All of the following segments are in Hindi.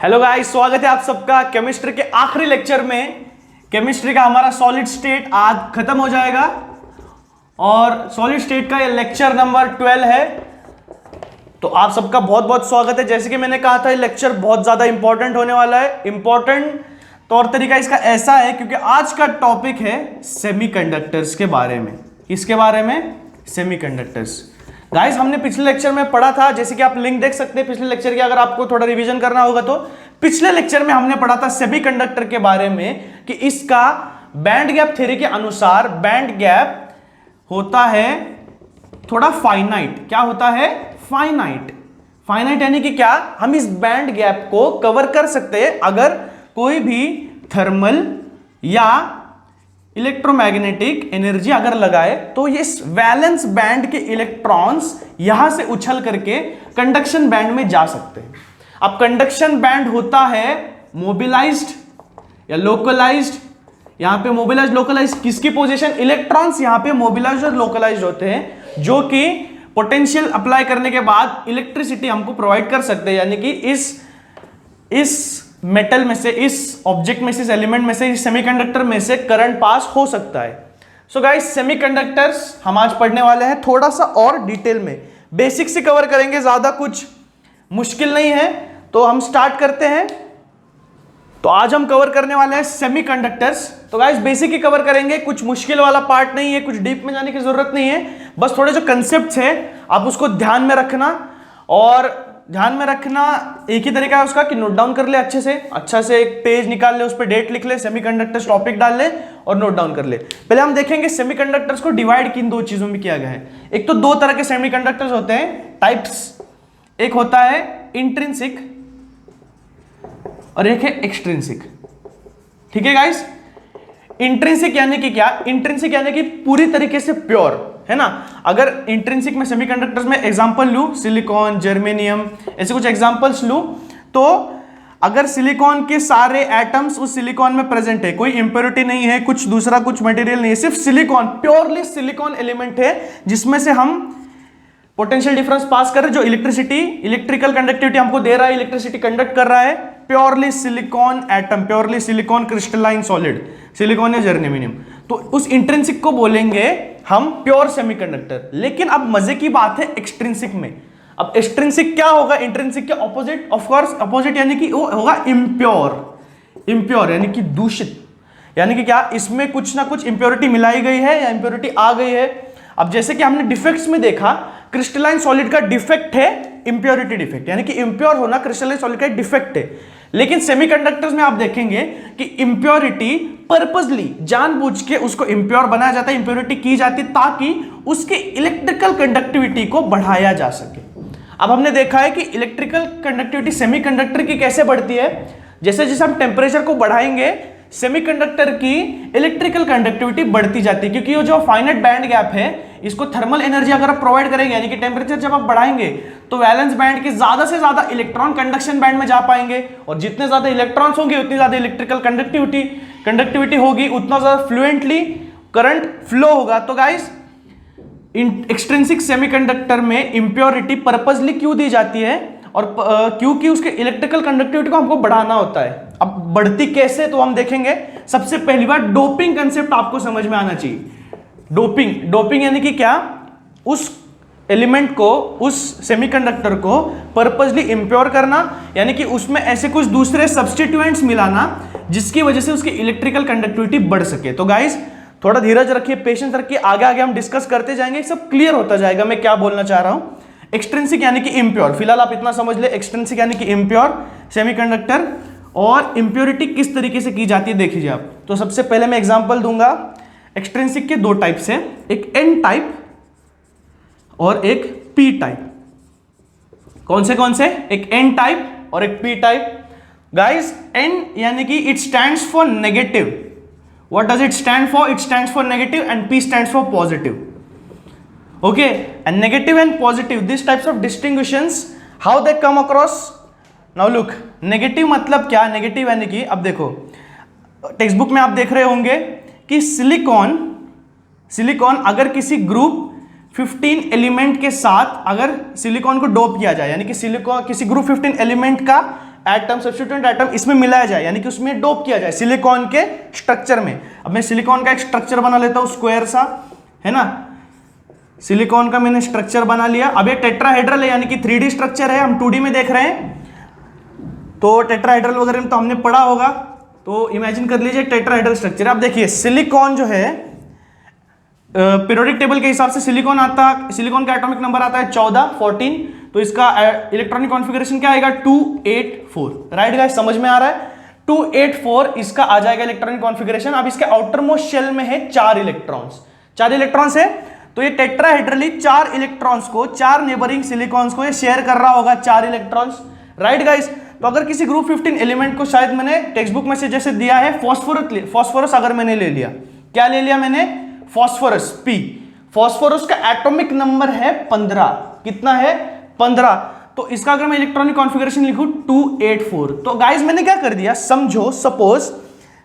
हेलो गाइस, स्वागत है आप सबका केमिस्ट्री के आखिरी लेक्चर में। केमिस्ट्री का हमारा सॉलिड स्टेट आज खत्म हो जाएगा और सॉलिड स्टेट का ये लेक्चर नंबर 12 है। तो आप सबका बहुत बहुत स्वागत है। जैसे कि मैंने कहा था, ये लेक्चर बहुत ज्यादा इंपॉर्टेंट होने वाला है। इंपॉर्टेंट तौर तरीका इसका ऐसा है क्योंकि आज का टॉपिक है सेमीकंडक्टर्स के बारे में। किसके बारे में? सेमीकंडक्टर्स। गाइस, हमने पिछले लेक्चर में पढ़ा था, जैसे कि आप लिंक देख सकते हैं पिछले लेक्चर की, अगर आपको थोड़ा रिवीजन करना होगा तो। पिछले लेक्चर में हमने पढ़ा था सेमीकंडक्टर के बारे में कि इसका बैंड गैप थ्योरी के अनुसार बैंड गैप होता है थोड़ा फाइनाइट। क्या होता है? फाइनाइट। फाइनाइट यानी कि क्या? हम इस बैंड गैप को कवर कर सकते हैं अगर कोई भी थर्मल या इलेक्ट्रोमैग्नेटिक एनर्जी अगर लगाए तो ये वैलेंस बैंड के इलेक्ट्रॉन्स यहां से उछल करके कंडक्शन बैंड में जा सकते हैं। अब कंडक्शन बैंड होता है मोबिलाइज्ड या लोकलाइज्ड। यहां पे मोबिलाइज्ड लोकलाइज्ड किसकी पोजीशन? इलेक्ट्रॉन्स यहां पे मोबिलाइज्ड और लोकलाइज्ड होते हैं, जो कि पोटेंशियल अप्लाई करने के बाद इलेक्ट्रिसिटी हमको प्रोवाइड कर सकते हैं। यानी कि इस मेटल में से, इस ऑब्जेक्ट में से, इस एलिमेंट में से, इस सेमीकंडक्टर में से करंट पास हो सकता है। सो गाइस, सेमीकंडक्टर्स हम आज पढ़ने वाले हैं थोड़ा सा और डिटेल में। बेसिक से कवर करेंगे, ज्यादा कुछ मुश्किल नहीं है। तो हम स्टार्ट करते हैं। तो आज हम कवर करने वाले हैं सेमीकंडक्टर्स। तो गाइस, बेसिक ही कवर करेंगे, कुछ मुश्किल वाला पार्ट नहीं है, कुछ डीप में जाने की जरूरत नहीं है। बस थोड़े जो कंसेप्ट्स है आप उसको ध्यान में रखना, और ध्यान में रखना एक ही तरीका है उसका कि नोट डाउन कर ले अच्छा से एक पेज निकाल ले, उस पर डेट लिख ले, सेमीकंडक्टर्स टॉपिक डाल ले और नोट डाउन कर ले। पहले हम देखेंगे सेमीकंडक्टर्स को डिवाइड किन दो चीजों में किया गया है। एक तो दो तरह के सेमीकंडक्टर्स होते हैं, टाइप्स। एक होता है इंट्रिंसिक और एक है एक्सट्रिंसिक। ठीक है गाइस? इंट्रिंसिक यानी कि क्या? इंट्रिंसिक यानी कि पूरी तरीके से प्योर, है ना। अगर इंट्रिंसिक में सेमीकंडक्टर्स में एग्जांपल लूं, सिलिकॉन, जर्मेनियम, ऐसे कुछ एग्जांपल्स लूं, तो अगर सिलिकॉन के सारे एटम्स उस सिलिकॉन में प्रेजेंट है, कोई इंप्योरिटी नहीं है, कुछ दूसरा कुछ मटेरियल नहीं है, सिर्फ सिलिकॉन, प्योरली सिलिकॉन एलिमेंट है जिसमें से हम पोटेंशियल डिफरेंस पास कर रहे हैं, जो इलेक्ट्रिसिटी, इलेक्ट्रिकल कंडक्टिविटी हमको दे रहा है, इलेक्ट्रिसिटी कंडक्ट कर रहा है, purely silicon atom, purely silicon crystalline solid, silicon या जर्मेनियम, तो उस इंट्रिंसिक को बोलेंगे हम प्योर सेमीकंडक्टर। लेकिन अब मजे की बात है एक्सट्रिंसिक में। अब एक्सट्रिंसिक क्या होगा? इंट्रिंसिक के ऑपोजिट, ऑफ कोर्स ऑपोजिट, यानी कि वो होगा इम्प्योर। इम्प्योर यानी कि दूषित, यानी कि क्या? इसमें कुछ ना कुछ इंप्योरिटी मिलाई गई है या इंप्योरिटी आ गई है। अब जैसे कि हमने डिफेक्ट्स में देखा, क्रिस्टलाइन सॉलिड का डिफेक्ट है इंप्योरिटी डिफेक्ट, यानी कि इंप्योर होना क्रिस्टलाइन सॉलिड का डिफेक्ट है। लेकिन सेमीकंडक्टर्स में आप देखेंगे कि इंप्योरिटी पर्पसली, जानबूझ के उसको इंप्योर बनाया जाता है, इंप्योरिटी की जाती है ताकि उसके इलेक्ट्रिकल कंडक्टिविटी को बढ़ाया जा सके। अब हमने देखा है कि इलेक्ट्रिकल कंडक्टिविटी सेमीकंडक्टर की कैसे बढ़ती है। जैसे जैसे हम टेम्परेचर को बढ़ाएंगे, सेमीकंडक्टर की इलेक्ट्रिकल कंडक्टिविटी बढ़ती जाती है, क्योंकि ये जो फाइनाइट बैंड गैप है, इसको थर्मल एनर्जी अगर आप प्रोवाइड करेंगे, यानी कि टेम्परेचर जब आप बढ़ाएंगे तो वैलेंस बैंड के ज्यादा से ज्यादा इलेक्ट्रॉन कंडक्शन बैंड में जा पाएंगे, और जितने ज्यादा इलेक्ट्रॉन्स होंगे उतनी ज्यादा इलेक्ट्रिकल कंडक्टिविटी होगी, उतना ज्यादा फ्लुएंटली करंट फ्लो होगा। तो गाइस, एक्सट्रिंसिक सेमीकंडक्टर में इंप्योरिटी पर्पसली क्यों दी जाती है? और क्योंकि उसके इलेक्ट्रिकल कंडक्टिविटी को हमको बढ़ाना होता है। अब बढ़ती कैसे, तो हम देखेंगे। सबसे पहली बार डोपिंग कंसेप्ट आपको समझ में आना चाहिए। डोपिंग यानी कि क्या? उस एलिमेंट को, उस सेमीकंडक्टर को पर्पसली इंप्योर करना, यानी कि उसमें ऐसे कुछ दूसरे सब्स्टिट्यूएंट्स मिलाना जिसकी वजह से उसकी इलेक्ट्रिकल कंडक्टिविटी बढ़ सके। तो गाइस, थोड़ा धीरज रखिए, पेशेंस रखिए, आगे आगे हम डिस्कस करते जाएंगे, सब क्लियर होता जाएगा मैं क्या बोलना चाह रहा हूं। एक्सट्रिंसिक यानी कि इम्प्योर, फिलहाल आप इतना समझ ले, एक्सट्रिंसिक यानी कि इम्प्योर सेमीकंडक्टर, और इंप्योरिटी किस तरीके से की जाती है देखिए आप। तो सबसे पहले मैं एग्जांपल दूंगा। एक्सट्रिंसिक के दो टाइप्स हैं, एक एन टाइप और एक पी टाइप। कौन से? एक एन टाइप और एक पी टाइप। गाइस, एन यानी कि it stands for negative. What does it stand for? It stands for negative, and P stands for positive. Okay, and negative and positive, these types of distinguishes, how they come across? Now look, negative मतलब क्या? negative यानी कि, अब देखो टेक्स्ट बुक में आप देख रहे होंगे कि सिलिकॉन अगर किसी ग्रुप 15 एलिमेंट के साथ अगर सिलिकॉन को डोप किया जाए, यानी कि सिलिकॉन किसी ग्रुप 15 एलिमेंट का एटम, सब्स्टिट्यूएंट एटम इसमें मिलाया जाए, यानी कि उसमें डोप किया जाए सिलिकॉन के स्ट्रक्चर में। अब मैं सिलिकॉन का एक स्ट्रक्चर बना लेता हूं स्क्वायर सा, है ना, सिलिकॉन का मैंने स्ट्रक्चर बना लिया। अब ये टेट्राहेड्रल है, यानी कि 3D स्ट्रक्चर है, हम 2D में देख रहे हैं। तो टेट्राहेड्रल वगैरह में तो हमने पढ़ा होगा, तो इमेजिन कर लीजिए टेट्राहेड्रल स्ट्रक्चर। अब देखिए सिलिकॉन जो है पीरियोडिक टेबल के हिसाब से सिलिकॉन का एटॉमिक नंबर आता है 14, तो इसका इलेक्ट्रॉनिक कॉन्फ़िगरेशन क्या आएगा 284। राइट गाइस, समझ में आ रहा है? 284 इसका आ जाएगा इलेक्ट्रॉनिक कॉन्फ़िगरेशन। अब इसके आउटर मोस्ट शेल में है 4 इलेक्ट्रॉन्स है, तो ये टेट्राहेड्रली 4 इलेक्ट्रॉन्स को, 4 नेबरिंग सिलिकॉन्स को ये शेयर कर रहा होगा 4 इलेक्ट्रॉन्स। राइट गाइस, तो अगर किसी ग्रुप 15 एलिमेंट को, शायद मैंने टेक्स्ट बुक में से जैसे दिया है फॉस्फोरस अगर मैंने ले लिया, क्या ले लिया मैंने? Phosphorus, P। फॉस्फोरस का एटॉमिक नंबर है 15। कितना है? 15। तो इसका अगर मैं इलेक्ट्रॉनिक कॉन्फ़िगरेशन लिखूं 284, तो गाइस मैंने क्या कर दिया, समझो सपोज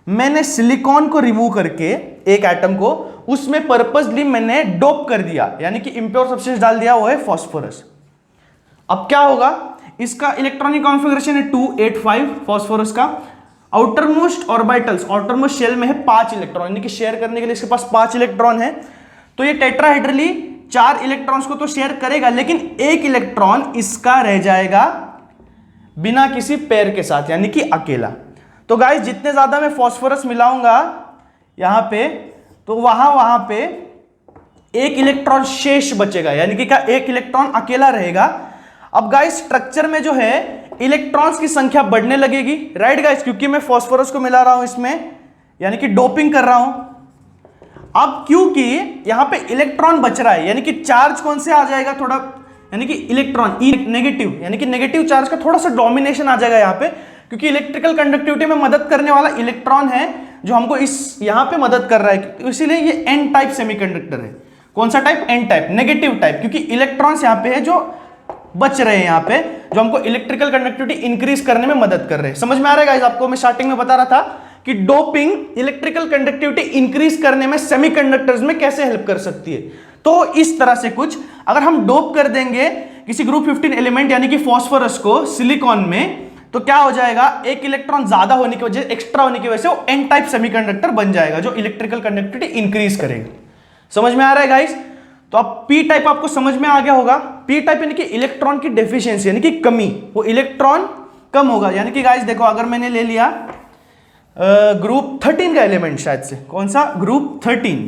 मैंने सिलिकॉन को रिमूव करके एक एटम को उसमें पर्पसली मैंने डोप कर दिया, यानी कि इंप्योर सब्सटेंस डाल दिया, वो है फॉस्फोरस। अब क्या होगा, इसका इलेक्ट्रॉनिक कॉन्फ़िगरेशन है 285 फॉस्फोरस का। Outermost orbitals, outermost shell में है 5 इलेक्ट्रॉन, यानी कि शेयर करने के लिए इसके पास 5 इलेक्ट्रॉन है। तो ये टेट्राहेड्रली 4 इलेक्ट्रॉन्स को तो शेयर करेगा, लेकिन एक इलेक्ट्रॉन इसका रह जाएगा बिना किसी पेयर के साथ, यानी कि अकेला। तो गाइस जितने ज्यादा मैं फॉस्फोरस मिलाऊंगा यहां पे, तो वहां पे एक इलेक्ट्रॉन शेष बचेगा, यानी कि क्या, एक इलेक्ट्रॉन अकेला रहेगा। अब गाइस स्ट्रक्चर में जो है इलेक्ट्रॉन्स की संख्या बढ़ने लगेगी। राइट गाइस, क्योंकि मैं फॉस्फोरस को मिला रहा हूं इसमें, यानी कि डोपिंग कर रहा हूं। अब क्योंकि यहां पे इलेक्ट्रॉन बच रहा है, यानी कि चार्ज कौन से आ जाएगा थोड़ा, यानी कि इलेक्ट्रॉन ई नेगेटिव, यानी कि नेगेटिव चार्ज का थोड़ा सा डोमिनेशन आ जाएगा यहां पे, क्योंकि इलेक्ट्रिकल कंडक्टिविटी में मदद करने वाला इलेक्ट्रॉन है जो हमको इस यहां पे मदद कर रहा है, तो इसीलिए ये एन टाइप सेमीकंडक्टर है। कौन सा type? N type, negative type, क्योंकि इलेक्ट्रॉन्स यहां पे है जो बच रहे हैं यहां पे, जो हमको इलेक्ट्रिकल कंडक्टिविटी इंक्रीज करने में मदद कर रहे हैं। समझ में आ रहा है गाइस? आपको मैं स्टार्टिंग में बता रहा था कि डोपिंग इलेक्ट्रिकल कंडक्टिविटी इंक्रीज करने में सेमीकंडक्टर्स में कैसे हेल्प कर सकती है। तो इस तरह से कुछ अगर हम डोप कर देंगे किसी ग्रुप 15 एलिमेंट यानी कि फॉस्फोरस को सिलिकॉन में, तो क्या हो जाएगा, एक इलेक्ट्रॉन ज्यादा होने की वजह, एक्स्ट्रा होने की वजह से वो एन टाइप सेमीकंडक्टर बन जाएगा जो इलेक्ट्रिकल कंडक्टिविटी इंक्रीज करेगा। समझ में आ रहा है गाइस? तो अब पी टाइप आपको समझ में आ गया होगा। पी टाइप यानी कि इलेक्ट्रॉन की डेफिशिएंसी, यानी कि कमी, वो इलेक्ट्रॉन कम होगा। यानी कि गाइस देखो, अगर मैंने ले लिया ग्रुप 13 का एलिमेंट, शायद से कौन सा, ग्रुप 13,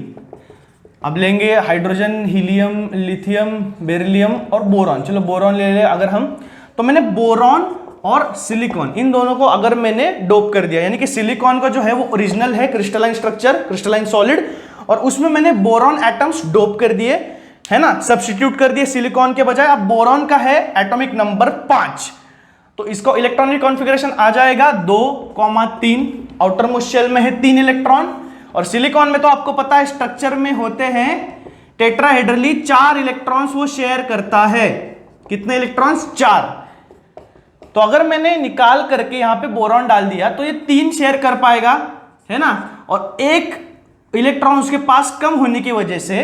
अब लेंगे हाइड्रोजन, हीलियम, लिथियम, बेरिलियम और बोरॉन। चलो बोरॉन ले ले अगर हम, तो मैंने बोरॉन और सिलिकॉन, इन दोनों को अगर मैंने डोप कर दिया, यानी कि सिलिकॉन का जो है वो ओरिजिनल है क्रिस्टलाइन स्ट्रक्चर, क्रिस्टलाइन सॉलिड, और उसमें मैंने बोरॉन एटम्स डोप कर दिए, है ना, सब्स्टिट्यूट कर दिए सिलिकॉन के बजाय। अब बोरॉन का है एटॉमिक नंबर 5, तो इसका इलेक्ट्रॉनिक कॉन्फ़िगरेशन आ जाएगा 2,3। आउटर मोस्ट शेल में है 3 इलेक्ट्रॉन, और सिलिकॉन में तो आपको पता है स्ट्रक्चर में होते हैं टेट्राहेड्रली 4 इलेक्ट्रॉन्स वो शेयर करता है। कितने इलेक्ट्रॉन्स? 4। तो अगर मैंने निकाल करके यहां पे बोरॉन डाल दिया तो ये 3 शेयर कर पाएगा, है ना, और एक इलेक्ट्रॉन उसके पास कम होने की वजह से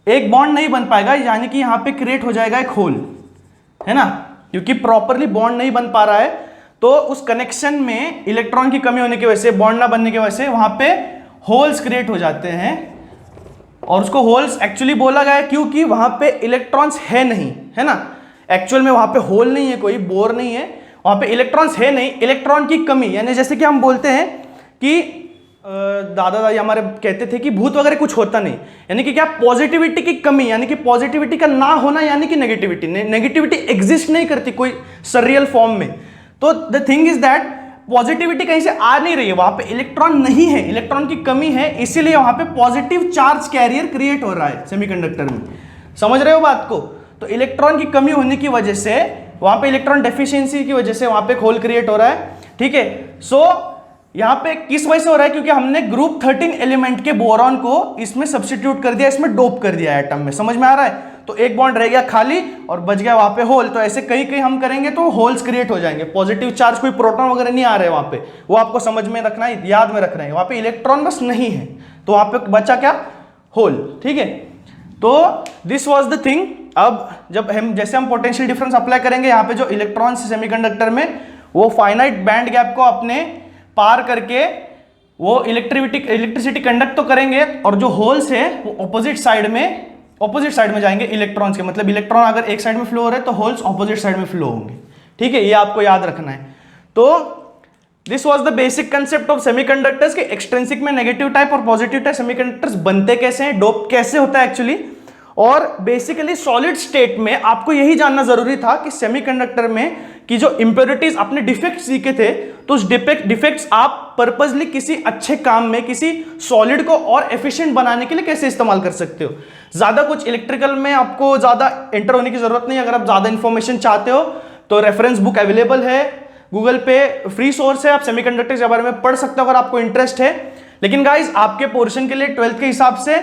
एक बॉन्ड नहीं बन पाएगा, यानी कि यहां पे क्रिएट हो जाएगा एक होल, है ना, क्योंकि प्रॉपरली बॉन्ड नहीं बन पा रहा है। तो उस कनेक्शन में इलेक्ट्रॉन की कमी होने की वजह से, बॉन्ड ना बनने की वजह से वहां पे होल्स क्रिएट हो जाते हैं, और उसको होल्स एक्चुअली बोला गया है क्योंकि वहां पे इलेक्ट्रॉन्स है नहीं, है ना, एक्चुअल में वहां पे होल नहीं है, कोई बोर नहीं है, वहां पे इलेक्ट्रॉन्स है नहीं, इलेक्ट्रॉन की कमी, यानी जैसे कि हम बोलते हैं कि दादा दादी हमारे कहते थे कि भूत वगैरह कुछ होता नहीं, यानी कि क्या, पॉजिटिविटी की कमी, यानी कि पॉजिटिविटी का ना होना, यानी कि नेगेटिविटी एग्जिस्ट नहीं करती कोई सरियल फॉर्म में। तो the thing is that positivity कहीं से आ नहीं रही है, वहां पे इलेक्ट्रॉन नहीं है, इलेक्ट्रॉन की कमी है, इसीलिए वहां पे पॉजिटिव चार्ज कैरियर क्रिएट हो रहा है सेमीकंडक्टर में। समझ रहे हो बात को? तो इलेक्ट्रॉन की कमी होने की वजह से, वहां पे इलेक्ट्रॉन डेफिशिएंसी की वजह से वहां पे होल क्रिएट हो रहा है। ठीक है, सो यहां पे किस वजह से हो रहा है? क्योंकि हमने ग्रुप 13 एलिमेंट के बोरॉन को इसमें सब्स्टिट्यूट कर दिया, इसमें डोप कर दिया एटम में। समझ में आ रहा है? तो एक बॉन्ड रह गया खाली और बच गया वहां पे होल। तो ऐसे कहीं कहीं हम करेंगे तो होल्स क्रिएट हो जाएंगे, पॉजिटिव चार्ज, कोई प्रोटॉन वगैरह नहीं आ रहे वहां पे, वो आपको समझ में रखना है, याद में रखना है, वहां पे इलेक्ट्रॉन बस नहीं है, तो वहां पे बचा क्या? होल। ठीक है, तो दिस वाज द थिंग। अब जब हम जैसे हम पोटेंशियल डिफरेंस अप्लाई करेंगे यहाँ पे जो इलेक्ट्रॉन्स सेमीकंडक्टर में, वो फाइनाइट बैंड गैप को अपने पार करके वो इलेक्ट्रिसिटी कंडक्ट तो करेंगे, और जो होल्स है वो ऑपोजिट साइड में जाएंगे इलेक्ट्रॉन्स के, मतलब इलेक्ट्रॉन अगर एक साइड में फ्लो हो रहे हैं तो होल्स ऑपोजिट साइड में फ्लो होंगे। ठीक है, ये आपको याद रखना है। तो this was the basic concept of semiconductors के एक्सट्रिंसिक में नेगेटिव टाइप और पॉजिटिव टाइप सेमीकंडक्टर्स बनते कैसे हैं, डोप कैसे होता है एक्चुअली, और बेसिकली सॉलिड स्टेट में आपको यही जानना जरूरी था कि सेमीकंडक्टर में कि जो इंप्योरिटीज अपने डिफेक्ट्स सीखे थे, तो उस डिफेक्ट्स आप पर्पसली किसी अच्छे काम में, किसी सॉलिड को और एफिशिएंट बनाने के लिए कैसे इस्तेमाल कर सकते हो। ज्यादा कुछ इलेक्ट्रिकल में आपको ज्यादा एंटर होने की जरूरत नहीं। अगर आप ज्यादा इंफॉर्मेशन चाहते हो तो रेफरेंस बुक अवेलेबल है गूगल पे, फ्री सोर्स है, आप सेमीकंडक्टर्स के बारे में पढ़ सकते हो अगर आपको इंटरेस्ट है। लेकिन गाइज आपके पोर्शन के लिए 12th के हिसाब से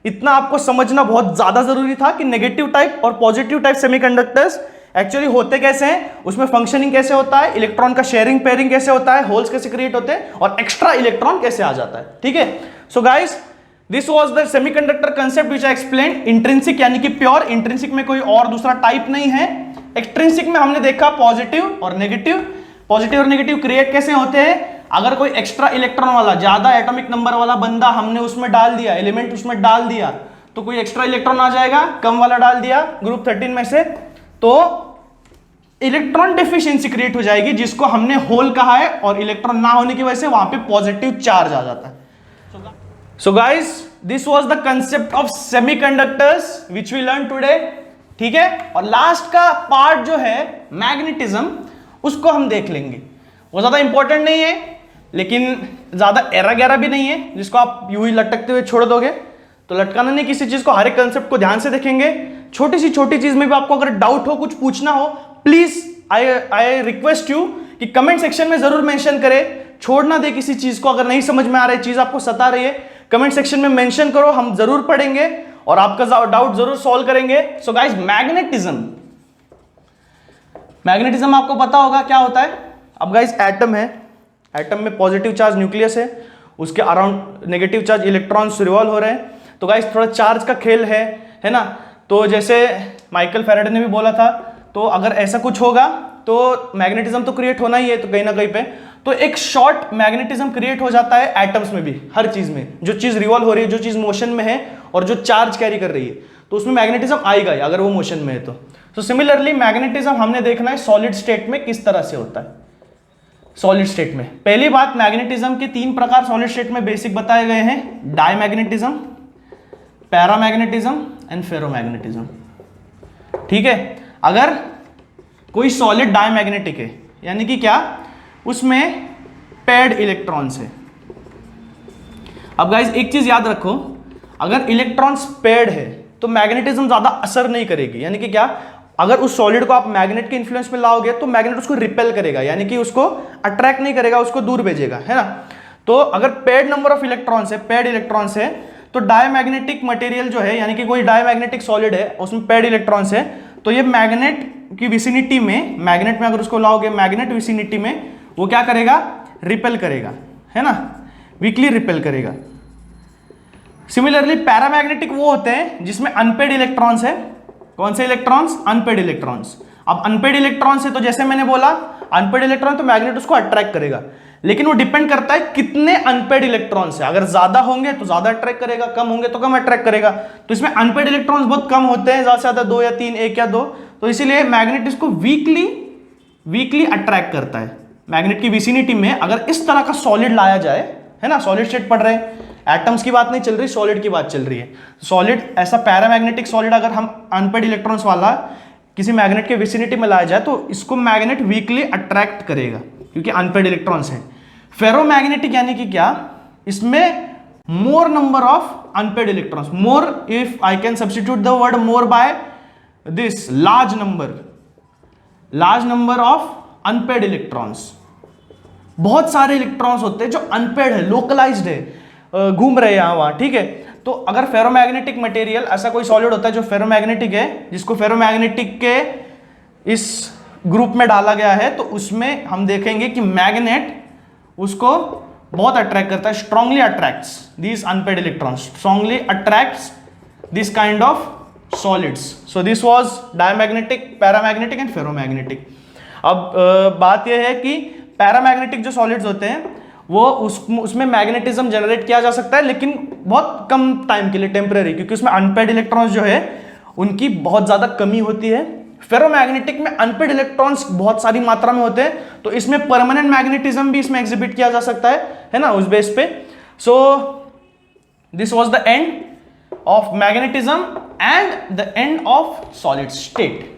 इतना आपको समझना बहुत ज्यादा जरूरी था कि नेगेटिव टाइप और पॉजिटिव टाइप सेमीकंडक्टर्स एक्चुअली होते कैसे हैं, उसमें फंक्शनिंग कैसे होता है, इलेक्ट्रॉन का शेयरिंग पेयरिंग कैसे होता है, होल्स कैसे क्रिएट होते हैं, और एक्स्ट्रा इलेक्ट्रॉन कैसे आ जाता है। ठीक है, so guys this was the semiconductor concept which I explain. Intrinsic यानी कि प्योर, इंट्रिंसिक में कोई और दूसरा टाइप नहीं है। एक्सट्रिंसिक में हमने देखा पॉजिटिव और नेगेटिव। पॉजिटिव और नेगेटिव क्रिएट कैसे होते हैं, अगर कोई एक्स्ट्रा इलेक्ट्रॉन वाला, ज्यादा एटॉमिक नंबर वाला बंदा हमने उसमें डाल दिया, एलिमेंट उसमें डाल दिया, तो कोई एक्स्ट्रा इलेक्ट्रॉन आ जाएगा। कम वाला डाल दिया ग्रुप 13 में से तो इलेक्ट्रॉन डेफिशिएंसी क्रिएट हो जाएगी, जिसको हमने होल कहा है, और इलेक्ट्रॉन ना होने की वजह से वहां पे पॉजिटिव चार्ज आ जाता है। So guys this was the concept of semiconductors which we learn today. ठीक है, और लास्ट का पार्ट जो है मैग्नेटिज्म, उसको हम देख लेंगे। वो ज्यादा इंपॉर्टेंट नहीं है, लेकिन ज्यादा एरा गैरा भी नहीं है जिसको आप यूं ही लटकते हुए छोड़ दोगे। तो लटकाना नहीं किसी चीज को, हर एक कंसेप्ट को ध्यान से देखेंगे। छोटी चीज में भी आपको अगर डाउट हो, कुछ पूछना हो, प्लीज आई रिक्वेस्ट यू कि कमेंट सेक्शन में जरूर मेंशन करें। छोड़ना दे किसी चीज को, अगर नहीं समझ में आ रही चीज, आपको सता रही है, कमेंट सेक्शन में मेंशन करो, हम जरूर पढ़ेंगे और आपका डाउट जरूर सॉल्व करेंगे। सो गाइस मैग्नेटिज्म आपको पता होगा क्या होता है। अब गाइस एटम है, एटम में पॉजिटिव चार्ज न्यूक्लियस है, उसके around negative charge electrons revolve हो रहे हैं। तो गाइस थोड़ा चार्ज का खेल है ना। तो जैसे माइकल फैराडे ने भी बोला था, तो अगर ऐसा कुछ होगा तो मैग्नेटिज्म तो क्रिएट होना ही है, तो कहीं ना कहीं पे तो एक शॉर्ट मैग्नेटिज्म क्रिएट हो जाता है एटम्स में भी। हर चीज में जो चीज रिवॉल्व हो रही है, जो चीज मोशन में है और जो चार्ज कैरी कर रही है, तो उसमें मैग्नेटिज्म आएगा ही अगर वो मोशन में है तो सिमिलरली मैग्नेटिज्म हमने देखना है सॉलिड स्टेट में किस तरह से होता है। सॉलिड स्टेट में पहली बात, मैग्नेटिज्म के 3 प्रकार सॉलिड स्टेट में बेसिक बताए गए हैं: डायमैग्नेटिज्म, पैरामैग्नेटिज्म एंड फेरोमैग्नेटिज्म। ठीक है, अगर कोई सॉलिड डायमैग्नेटिक है, यानी कि क्या, उसमें पेड इलेक्ट्रॉन्स है। अब गाइस एक चीज याद रखो, अगर इलेक्ट्रॉन्स पेड है तो मैग्नेटिज्म ज्यादा असर नहीं करेगी। यानी कि क्या, अगर उस सॉलिड को आप मैग्नेट के इन्फ्लुएंस में लाओगे तो मैग्नेट उसको रिपेल करेगा, यानी कि उसको अट्रैक्ट नहीं करेगा, उसको दूर भेजेगा, है ना। तो अगर पेड नंबर ऑफ इलेक्ट्रॉन्स है, पेड इलेक्ट्रॉन्स है, तो डायमैग्नेटिक मटेरियल जो है, यानी कि कोई डायमैग्नेटिक सॉलिड है, उसमें पेड इलेक्ट्रॉन्स है, तो ये मैग्नेट की विसिनिटी में, मैग्नेट में अगर उसको लाओगे, मैग्नेट विसिनिटी में वो क्या करेगा, रिपेल करेगा, है ना, वीकली रिपेल करेगा। सिमिलरली पैरामैग्नेटिक वो होते हैं जिसमें अनपेड इलेक्ट्रॉन्स है। कौन से इलेक्ट्रॉन्स? Unpaired electrons. अब अनपेड इलेक्ट्रॉन्स है तो जैसे मैंने बोला, अनपेड इलेक्ट्रॉन तो मैग्नेट उसको अट्रैक्ट करेगा, लेकिन वो डिपेंड करता है कितने अनपेड इलेक्ट्रॉन्स है। अगर ज्यादा होंगे तो ज्यादा अट्रैक्ट करेगा, कम होंगे तो कम अट्रैक्ट करेगा। तो इसमें अनपेड इलेक्ट्रॉन्स बहुत कम होते हैं, ज्यादा से ज्यादा 2 या 3, 1 या 2, तो इसीलिए मैग्नेट इसको वीकली अट्रैक्ट करता है। मैग्नेट की विसिनिटी में अगर इस तरह का सॉलिड लाया जाए, है ना, सॉलिड स्टेट पढ़ रहे हैं, एटम्स की बात नहीं चल रही, सॉलिड की बात चल रही है। सॉलिड, ऐसा पैरामैग्नेटिक सॉलिड अगर हम अनपेड इलेक्ट्रॉन्स वाला किसी मैग्नेट के विसिनिटी में लाया जाए तो इसको मैग्नेट वीकली अट्रैक्ट करेगा, क्योंकि अनपेड इलेक्ट्रॉन्स हैं। फेरोमैग्नेटिक यानी कि क्या, इसमें मोर number of unpaired electrons, more, if I can substitute the word more by this, large number of unpaired electrons. बहुत सारे इलेक्ट्रॉन्स होते हैं जो अनपेड है, लोकलाइज्ड है, घूम रहे हैं यहां वहां, ठीक है। तो अगर फेरोमैग्नेटिक मटेरियल, ऐसा कोई सॉलिड होता है जो फेरोमैग्नेटिक है, जिसको फेरोमैग्नेटिक के इस ग्रुप में डाला गया है, तो उसमें हम देखेंगे कि मैग्नेट उसको बहुत अट्रैक्ट करता है, strongly attracts these unpaired electrons, strongly attracts this kind of solids. So this was diamagnetic, paramagnetic and ferromagnetic. अब बात यह है कि पैरामैग्नेटिक जो सॉलिड्स होते हैं वो उसमें मैग्नेटिज्म जनरेट किया जा सकता है, लेकिन बहुत कम टाइम के लिए, टेम्पररी, क्योंकि उसमें अनपेड इलेक्ट्रॉन्स जो है उनकी बहुत ज्यादा कमी होती है। फेरोमैग्नेटिक में अनपेड इलेक्ट्रॉन्स बहुत सारी मात्रा में होते हैं, तो इसमें परमानेंट मैग्नेटिज्म भी इसमें एग्जिबिट किया जा सकता है ना, उस बेस पे। So this was the end of magnetism and the end of solid state.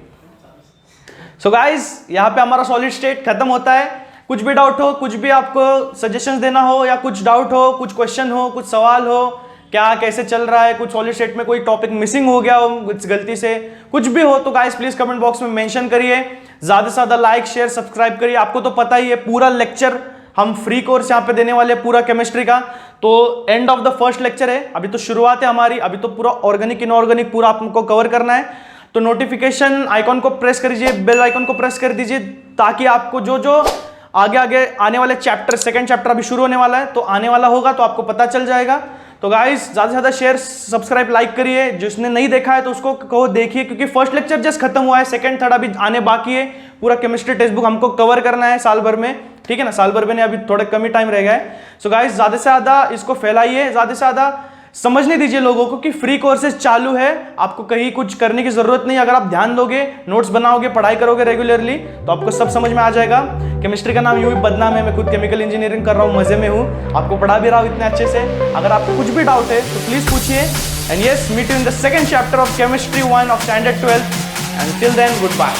So guys, यहां पे हमारा सॉलिड स्टेट खत्म होता है। कुछ भी डाउट हो, कुछ भी आपको सजेशंस देना हो, या कुछ डाउट हो, कुछ क्वेश्चन हो, कुछ सवाल हो, क्या कैसे चल रहा है, कुछ सॉलिड स्टेट में कोई टॉपिक मिसिंग हो गया हो कुछ गलती से, कुछ भी हो, तो गाइस प्लीज कमेंट बॉक्स में मेंशन करिए। ज्यादा से ज्यादा लाइक शेयर सब्सक्राइब करिए। आपको तो पता ही है, पूरा लेक्चर हम फ्री कोर्स यहाँ पे देने वाले हैं पूरा केमिस्ट्री का। तो end of the first lecture है, अभी तो शुरुआत है हमारी, अभी तो पूरा ऑर्गेनिक इनऑर्गेनिक पूरा आपको कवर करना है। तो नोटिफिकेशन आइकॉन को प्रेस करिए, बेल आइकॉन को प्रेस कर दीजिए, ताकि आपको जो जो आगे आगे आने वाले चैप्टर, सेकंड चैप्टर अभी शुरू होने वाला है, तो आने वाला होगा तो आपको पता चल जाएगा। तो गाइस ज्यादा से ज्यादा शेयर सब्सक्राइब लाइक करिए। जिसने नहीं देखा है तो उसको कहो देखिए, क्योंकि फर्स्ट लेक्चर जस्ट खत्म हुआ है, सेकंड थर्ड अभी आने बाकी है। पूरा केमिस्ट्री टेक्स्ट बुक हमको कवर करना है साल भर में, ठीक है ना, साल भर में अभी थोड़ा कम ही टाइम रह गया है। सो गाइस ज्यादा से ज्यादा इसको फैलाइए, ज्यादा से ज्यादा समझने दीजिए लोगों को कि फ्री कोर्सेज चालू है, आपको कहीं कुछ करने की जरूरत नहीं। अगर आप ध्यान दोगे, नोट्स बनाओगे, पढ़ाई करोगे रेगुलरली, तो आपको सब समझ में आ जाएगा। केमिस्ट्री का नाम यूं ही बदनाम है, मैं खुद केमिकल इंजीनियरिंग कर रहा हूँ, मजे में हूँ, आपको पढ़ा भी रहा हूँ इतने अच्छे से। अगर आपको कुछ भी डाउट है तो प्लीज पूछिए। And yes, meet you in the second chapter of chemistry 1 ऑफ standard 12, and till then good bye.